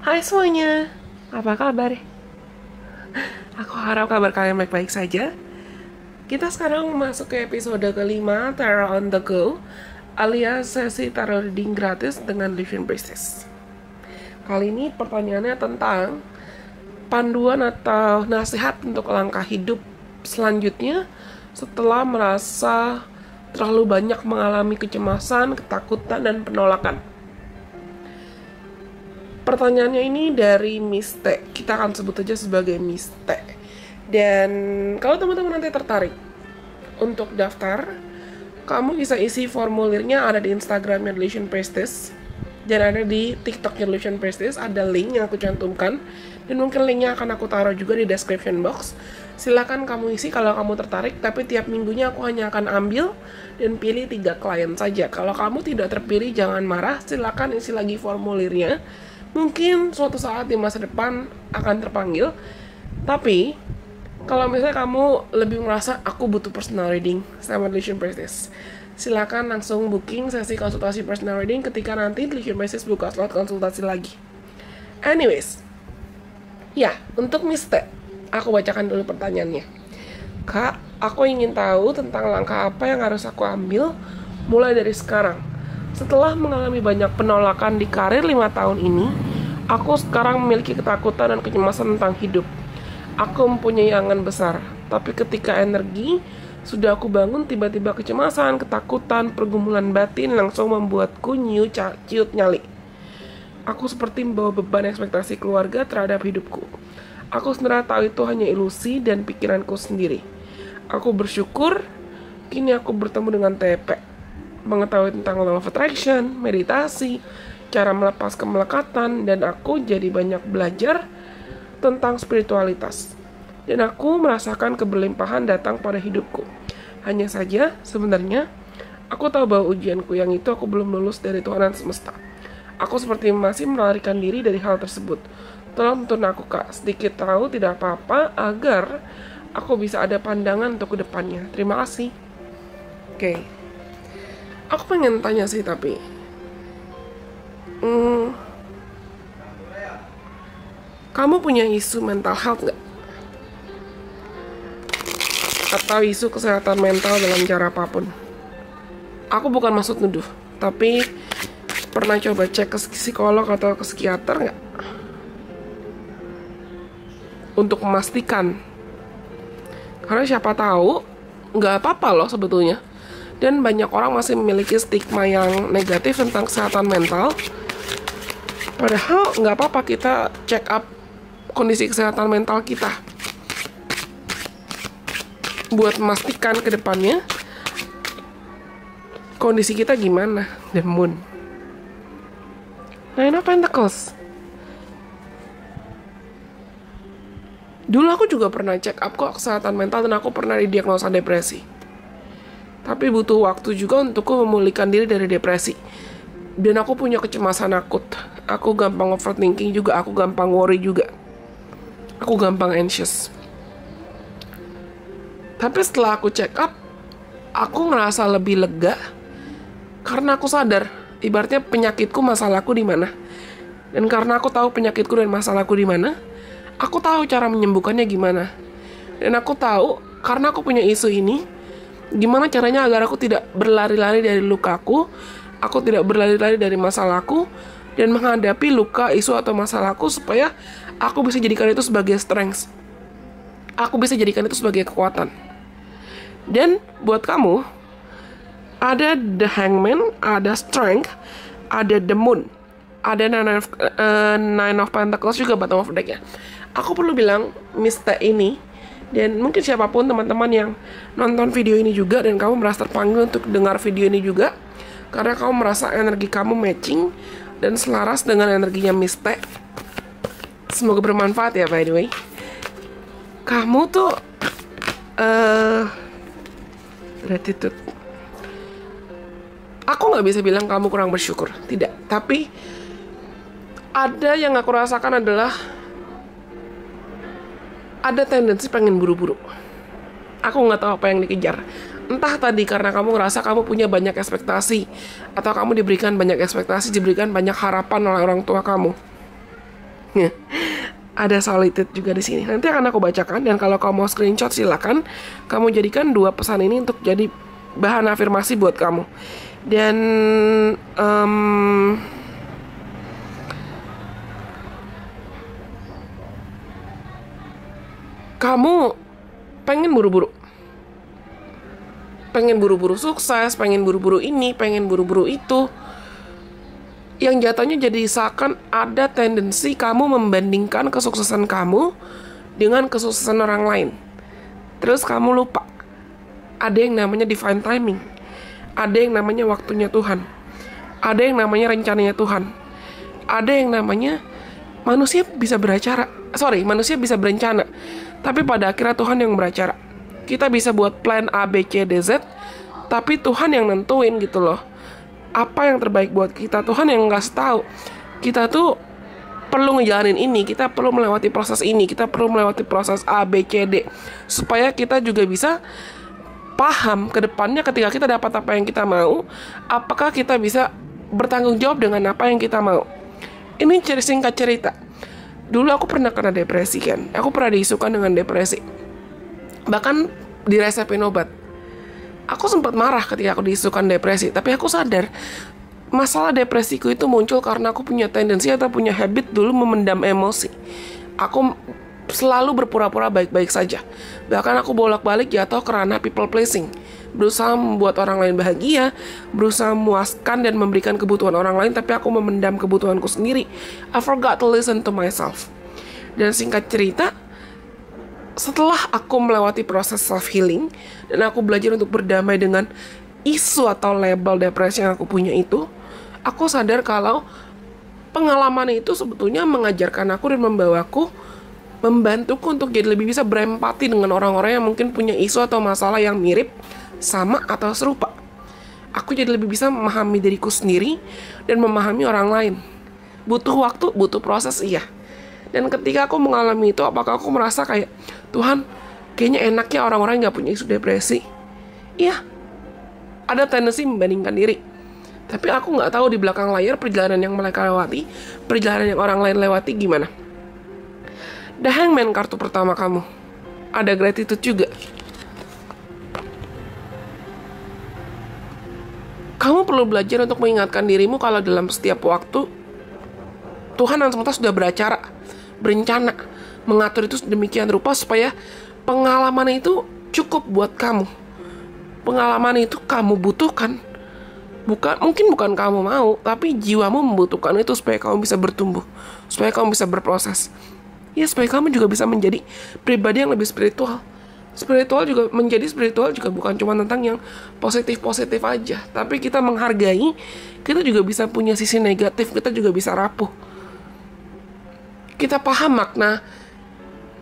Hai semuanya, apa kabar? Aku harap kabar kalian baik-baik saja. Kita sekarang masuk ke episode kelima, Tarot on the Go, alias sesi tarot reading gratis dengan Illusion Priestess. Kali ini pertanyaannya tentang panduan atau nasihat untuk langkah hidup selanjutnya setelah merasa terlalu banyak mengalami kecemasan, ketakutan, dan penolakan. Pertanyaannya ini dari Miss T. Kita akan sebut aja sebagai Miss T. Dan kalau teman-teman nanti tertarik untuk daftar, kamu bisa isi formulirnya ada di Instagramnya Illusion Priestess dan ada di TikToknya Illusion Priestess. Ada link yang aku cantumkan dan mungkin linknya akan aku taruh juga di description box. Silakan kamu isi kalau kamu tertarik, tapi tiap minggunya aku hanya akan ambil dan pilih 3 klien saja. Kalau kamu tidak terpilih jangan marah, silakan isi lagi formulirnya. Mungkin suatu saat di masa depan akan terpanggil. Tapi kalau misalnya kamu lebih merasa aku butuh personal reading sama Illusion Priestess, silakan langsung booking sesi konsultasi personal reading ketika nanti Illusion Priestess buka slot konsultasi lagi. Anyways, ya, untuk Miss T, aku bacakan dulu pertanyaannya. Kak, aku ingin tahu tentang langkah apa yang harus aku ambil mulai dari sekarang. Setelah mengalami banyak penolakan di karir 5 tahun ini, aku sekarang memiliki ketakutan dan kecemasan tentang hidup. Aku mempunyai angan besar, tapi ketika energi sudah aku bangun, tiba-tiba kecemasan, ketakutan, pergumulan batin langsung membuatku ciut nyali. Aku seperti membawa beban ekspektasi keluarga terhadap hidupku. Aku sebenarnya tahu itu hanya ilusi dan pikiranku sendiri. Aku bersyukur kini aku bertemu dengan TP, mengetahui tentang law of attraction, meditasi, cara melepas kemelekatan, dan aku jadi banyak belajar tentang spiritualitas. Dan aku merasakan keberlimpahan datang pada hidupku. Hanya saja, sebenarnya, aku tahu bahwa ujianku yang itu aku belum lulus dari Tuhan semesta. Aku seperti masih melarikan diri dari hal tersebut. Tolong tuntun aku, Kak. Sedikit tahu tidak apa-apa agar aku bisa ada pandangan untuk kedepannya. Terima kasih. Oke. Aku pengen tanya sih tapi kamu punya isu mental health nggak? Atau isu kesehatan mental dalam cara apapun? Aku bukan maksud nuduh, tapi pernah coba cek ke psikolog atau ke psikiater nggak? Untuk memastikan. Karena siapa tahu nggak apa-apa loh sebetulnya. Dan banyak orang masih memiliki stigma yang negatif tentang kesehatan mental. Padahal nggak apa-apa kita check up kondisi kesehatan mental kita. Buat memastikan ke depannya kondisi kita gimana. The Moon. Nine of Pentacles. Dulu aku juga pernah check up kok kesehatan mental dan aku pernah didiagnosa depresi. Tapi butuh waktu juga untukku memulihkan diri dari depresi. Dan aku punya kecemasan akut. Aku gampang overthinking juga, aku gampang worry juga. Aku gampang anxious. Tapi setelah aku check up, aku ngerasa lebih lega karena aku sadar ibaratnya penyakitku, masalahku di mana. Dan karena aku tahu penyakitku dan masalahku di mana, aku tahu cara menyembuhkannya gimana. Dan aku tahu karena aku punya isu ini, gimana caranya agar aku tidak berlari-lari dari lukaku, aku tidak berlari-lari dari masalahku, dan menghadapi luka, isu, atau masalahku supaya aku bisa jadikan itu sebagai strength. Aku bisa jadikan itu sebagai kekuatan. Dan buat kamu, ada the Hangman, ada strength, ada the Moon, ada Nine of Pentacles juga bottom of deck ya. Aku perlu bilang, Mr. ini, dan mungkin siapapun teman-teman yang nonton video ini juga dan kamu merasa terpanggil untuk dengar video ini juga, karena kamu merasa energi kamu matching dan selaras dengan energinya Miss T. Semoga bermanfaat ya, by the way. Kamu tuh gratitude. Aku gak bisa bilang kamu kurang bersyukur, tidak. Tapi ada yang aku rasakan adalah ada tendensi pengen buru-buru. Aku nggak tahu apa yang dikejar. Entah tadi karena kamu ngerasa kamu punya banyak ekspektasi, atau kamu diberikan banyak ekspektasi, diberikan banyak harapan oleh orang tua kamu. Ada solitude juga di sini. Nanti akan aku bacakan, dan kalau kamu mau screenshot silakan. Kamu jadikan 2 pesan ini untuk jadi bahan afirmasi buat kamu. Dan kamu pengen buru-buru. Pengen buru-buru sukses, pengen buru-buru ini, pengen buru-buru itu. Yang jatuhnya jadi seakan ada tendensi kamu membandingkan kesuksesan kamu dengan kesuksesan orang lain. Terus kamu lupa, ada yang namanya divine timing, ada yang namanya waktunya Tuhan, ada yang namanya rencananya Tuhan, ada yang namanya manusia bisa manusia bisa berencana, tapi pada akhirnya Tuhan yang beracara. Kita bisa buat plan A, B, C, D, Z, tapi Tuhan yang nentuin gitu loh. Apa yang terbaik buat kita, Tuhan yang ngasih tahu. Kita tuh perlu ngejalanin ini, kita perlu melewati proses ini, kita perlu melewati proses A, B, C, D, supaya kita juga bisa paham ke depannya ketika kita dapat apa yang kita mau, apakah kita bisa bertanggung jawab dengan apa yang kita mau. Ini singkat cerita. Dulu aku pernah kena depresi kan. Aku pernah diisukan dengan depresi. Bahkan diresepin obat. Aku sempat marah ketika aku diisukan depresi, tapi aku sadar masalah depresiku itu muncul karena aku punya tendensi atau punya habit dulu memendam emosi. Aku selalu berpura-pura baik-baik saja. Bahkan aku bolak-balik jatuh ke ranah people pleasing. Berusaha membuat orang lain bahagia, berusaha memuaskan dan memberikan kebutuhan orang lain, tapi aku memendam kebutuhanku sendiri. I forgot to listen to myself. Dan singkat cerita, setelah aku melewati proses self-healing dan aku belajar untuk berdamai dengan isu atau label depresi yang aku punya itu, aku sadar kalau pengalaman itu sebetulnya mengajarkan aku dan membantuku untuk jadi lebih bisa berempati dengan orang-orang yang mungkin punya isu atau masalah yang mirip, sama, atau serupa. Aku jadi lebih bisa memahami diriku sendiri dan memahami orang lain. Butuh waktu, butuh proses, iya. Dan ketika aku mengalami itu, apakah aku merasa kayak, Tuhan, kayaknya enak ya orang-orang yang gak punya isu depresi? Iya, ada tendensi membandingkan diri. Tapi aku gak tahu di belakang layar perjalanan yang mereka lewati, perjalanan yang orang lain lewati gimana. The Hangman kartu pertama kamu. Ada gratitude juga. Kamu perlu belajar untuk mengingatkan dirimu kalau dalam setiap waktu, Tuhan dan semesta sudah berencana, mengatur itu sedemikian rupa supaya pengalaman itu cukup buat kamu. Pengalaman itu kamu butuhkan. Mungkin bukan kamu mau, tapi jiwamu membutuhkan itu supaya kamu bisa bertumbuh, supaya kamu bisa berproses. Ya, supaya kamu juga bisa menjadi pribadi yang lebih spiritual. Menjadi spiritual juga bukan cuma tentang yang positif-positif aja, tapi kita menghargai, kita juga bisa punya sisi negatif, kita juga bisa rapuh. Kita paham makna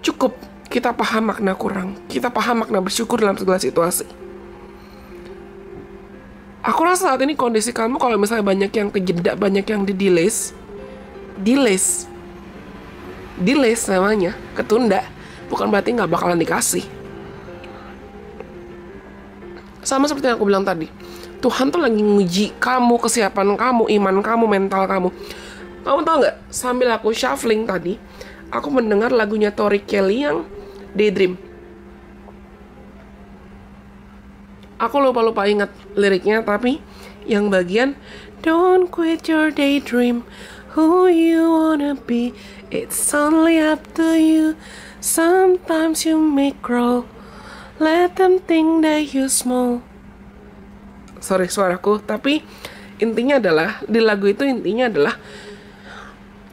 cukup, kita paham makna kurang, kita paham makna bersyukur dalam segala situasi. Aku rasa saat ini kondisi kamu kalau misalnya banyak yang kejeda, banyak yang delays namanya, ketunda, bukan berarti gak bakalan dikasih. Sama seperti yang aku bilang tadi, Tuhan tuh lagi nguji kamu, kesiapan kamu, iman kamu, mental kamu. Kamu tau gak, sambil aku shuffling tadi, aku mendengar lagunya Tori Kelly yang Daydream. Aku lupa ingat liriknya, tapi yang bagian Don't quit your daydream, who you wanna be, it's only up to you, sometimes you may grow, let them think that you small. Sorry suaraku, tapi intinya adalah, di lagu itu intinya adalah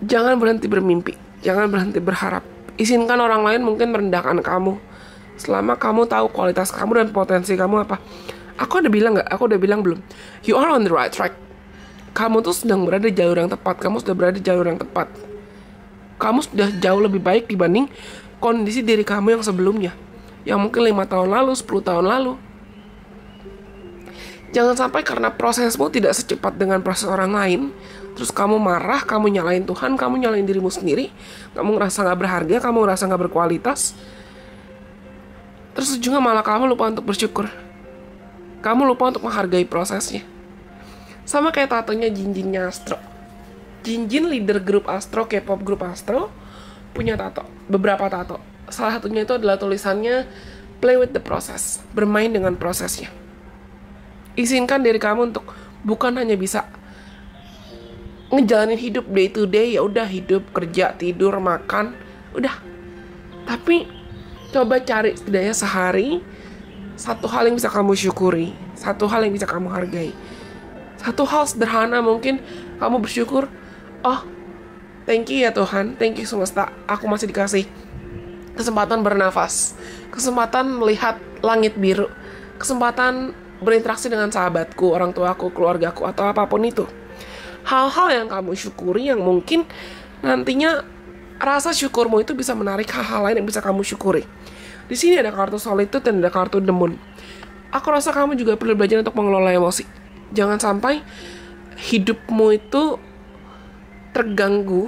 jangan berhenti bermimpi, jangan berhenti berharap. Izinkan orang lain mungkin merendahkan kamu, selama kamu tahu kualitas kamu dan potensi kamu apa. Aku udah bilang gak? Aku udah bilang belum? You are on the right track. Kamu tuh sedang berada di jalur yang tepat. Kamu sudah berada di jalur yang tepat. Kamu sudah jauh lebih baik dibanding kondisi diri kamu yang sebelumnya, yang mungkin 5 tahun lalu, 10 tahun lalu. Jangan sampai karena prosesmu tidak secepat dengan proses orang lain, terus kamu marah, kamu nyalain Tuhan, kamu nyalain dirimu sendiri, kamu ngerasa gak berharga, kamu ngerasa gak berkualitas. Terus juga malah kamu lupa untuk bersyukur. Kamu lupa untuk menghargai prosesnya. Sama kayak tatonya Jinjin Astro. Jinjin, leader grup Astro, K-pop grup Astro, punya tato, beberapa tato. Salah satunya itu adalah tulisannya play with the process, bermain dengan prosesnya. Izinkan diri kamu untuk bukan hanya bisa ngejalanin hidup day to day, ya udah hidup, kerja, tidur, makan, udah. Tapi coba cari setidaknya sehari satu hal yang bisa kamu syukuri, satu hal yang bisa kamu hargai. Satu hal sederhana mungkin kamu bersyukur, oh thank you ya Tuhan, thank you semesta, aku masih dikasih kesempatan bernafas, kesempatan melihat langit biru, kesempatan berinteraksi dengan sahabatku, orang tuaku, keluargaku, atau apapun itu. Hal-hal yang kamu syukuri yang mungkin nantinya rasa syukurmu itu bisa menarik hal-hal lain yang bisa kamu syukuri. Di sini ada kartu solitude dan ada kartu the moon. Aku rasa kamu juga perlu belajar untuk mengelola emosi. Jangan sampai hidupmu itu terganggu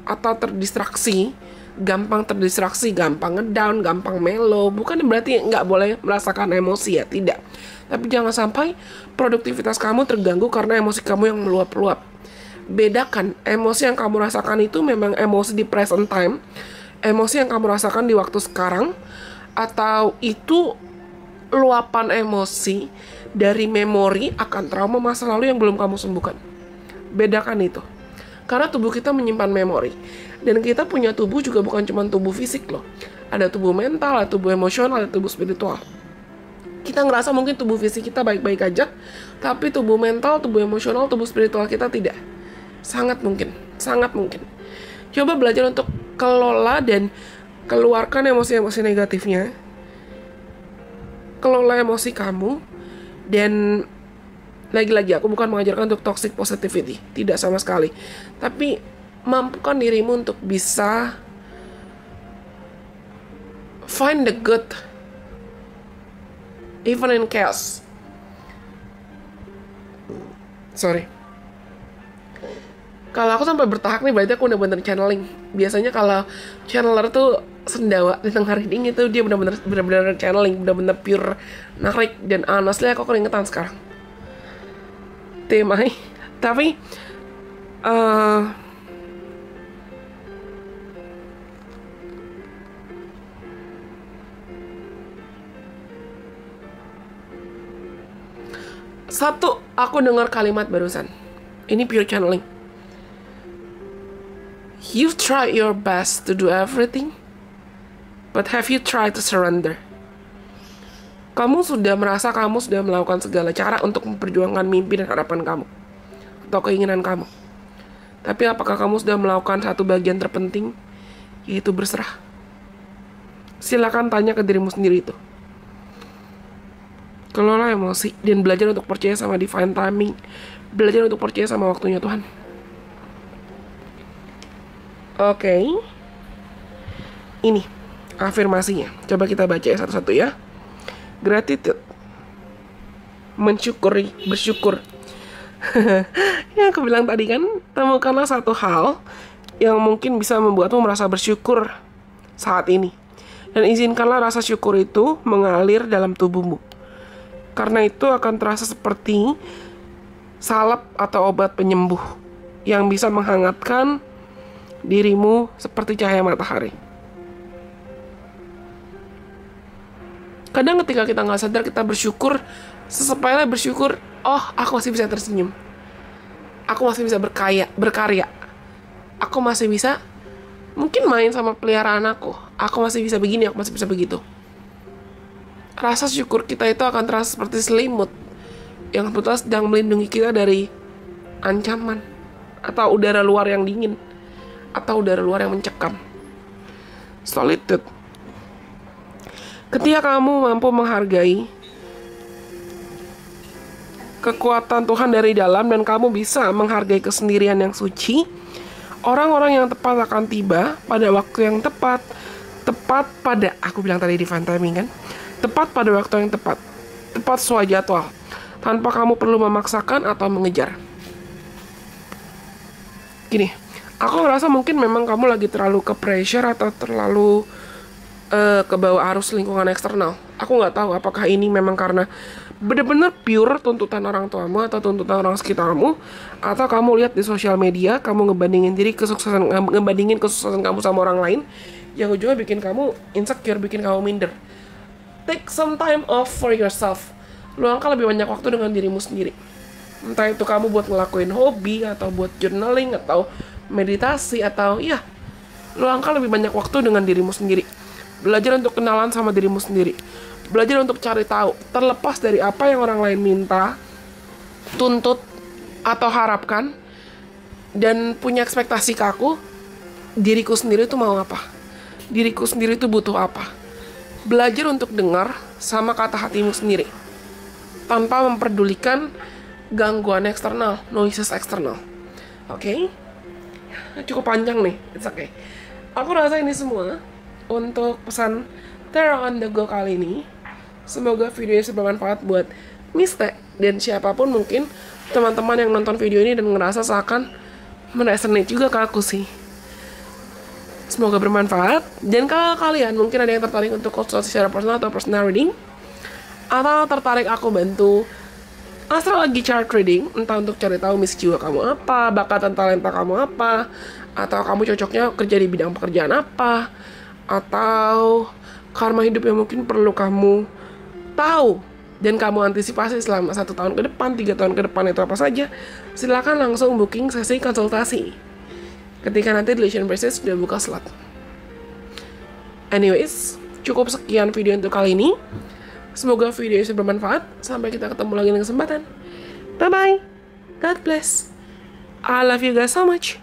atau terdistraksi, gampang terdistraksi, gampang ngedown, gampang melo. Bukan berarti nggak boleh merasakan emosi ya, tidak. Tapi jangan sampai produktivitas kamu terganggu karena emosi kamu yang meluap-luap. Bedakan, emosi yang kamu rasakan itu memang emosi di present time, emosi yang kamu rasakan di waktu sekarang, atau itu luapan emosi dari memori akan trauma masa lalu yang belum kamu sembuhkan. Bedakan itu. Karena tubuh kita menyimpan memori. Dan kita punya tubuh juga bukan cuma tubuh fisik loh. Ada tubuh mental, ada tubuh emosional, ada tubuh spiritual. Kita ngerasa mungkin tubuh fisik kita baik-baik aja, tapi tubuh mental, tubuh emosional, tubuh spiritual kita tidak. Sangat mungkin, sangat mungkin. Coba belajar untuk kelola dan keluarkan emosi-emosi negatifnya. Kelola emosi kamu. Dan lagi-lagi aku bukan mengajarkan untuk toxic positivity, tidak sama sekali. Tapi mampukan dirimu untuk bisa find the good even in chaos. Sorry. Kalau aku sampai bertahap nih, berarti aku udah bener channeling. Biasanya kalau channeler tuh sendawa di tengah reading itu dia bener-bener channeling, bener-bener pure narik. Dan honestly aku keringetan sekarang. Temai. Tapi satu, aku dengar kalimat barusan. Ini pure channeling. You've tried your best to do everything, but have you tried to surrender? Kamu sudah merasa kamu sudah melakukan segala cara untuk memperjuangkan mimpi dan harapan kamu, atau keinginan kamu. Tapi apakah kamu sudah melakukan satu bagian terpenting, yaitu berserah? Silakan tanya ke dirimu sendiri itu. Kelola emosi dan belajar untuk percaya sama divine timing. Belajar untuk percaya sama waktunya Tuhan. Oke. Ini afirmasinya. Coba kita baca satu-satu ya. Gratitude. Mensyukuri, bersyukur. Yang aku bilang tadi kan, temukanlah satu hal yang mungkin bisa membuatmu merasa bersyukur saat ini. Dan izinkanlah rasa syukur itu mengalir dalam tubuhmu. Karena itu akan terasa seperti salep atau obat penyembuh yang bisa menghangatkan dirimu seperti cahaya matahari. Kadang ketika kita nggak sadar, kita bersyukur, sesepele bersyukur, oh aku masih bisa tersenyum, aku masih bisa berkarya, aku masih bisa mungkin main sama peliharaan aku masih bisa begini, aku masih bisa begitu. Rasa syukur kita itu akan terasa seperti selimut yang sebetulnya sedang melindungi kita dari ancaman, atau udara luar yang dingin, atau udara luar yang mencekam. Solitude. Ketika kamu mampu menghargai kekuatan Tuhan dari dalam dan kamu bisa menghargai kesendirian yang suci, orang-orang yang tepat akan tiba pada waktu yang tepat. Tepat pada, aku bilang tadi divine timing kan, tepat pada waktu yang tepat, tepat sesuai jadwal, tanpa kamu perlu memaksakan atau mengejar. Gini, aku ngerasa mungkin memang kamu lagi terlalu ke pressure atau terlalu ke bawah arus lingkungan eksternal. Aku nggak tahu apakah ini memang karena benar-benar pure tuntutan orang tuamu atau tuntutan orang sekitarmu, atau kamu lihat di sosial media, kamu ngebandingin kesuksesan kamu sama orang lain, yang ujungnya bikin kamu insecure, bikin kamu minder. Take some time off for yourself. Luangkan lebih banyak waktu dengan dirimu sendiri. Entah itu kamu buat ngelakuin hobi, atau buat journaling, atau meditasi, atau ya, luangkan lebih banyak waktu dengan dirimu sendiri. Belajar untuk kenalan sama dirimu sendiri. Belajar untuk cari tahu, terlepas dari apa yang orang lain minta, tuntut, atau harapkan, dan punya ekspektasi ke aku, diriku sendiri tuh mau apa? Diriku sendiri tuh butuh apa? Belajar untuk dengar sama kata hatimu sendiri, tanpa memperdulikan gangguan eksternal, noises eksternal. Oke? Cukup panjang nih, it's okay. Aku rasa ini semua untuk pesan Terra on the Go kali ini. Semoga video ini bermanfaat buat Miste dan siapapun mungkin teman-teman yang nonton video ini dan ngerasa seakan meresonate juga ke aku sih. Semoga bermanfaat. Dan kalau kalian mungkin ada yang tertarik untuk konsultasi secara personal atau personal reading, atau tertarik aku bantu astrologi chart reading, entah untuk cari tahu misi jiwa kamu apa, bakat dan talenta kamu apa, atau kamu cocoknya kerja di bidang pekerjaan apa, atau karma hidup yang mungkin perlu kamu tahu dan kamu antisipasi selama 1 tahun ke depan, 3 tahun ke depan itu apa saja, silakan langsung booking sesi konsultasi ketika nanti Deletion Braces sudah buka slot. Anyways, cukup sekian video untuk kali ini. Semoga video ini bermanfaat. Sampai kita ketemu lagi di kesempatan. Bye bye. God bless. I love you guys so much.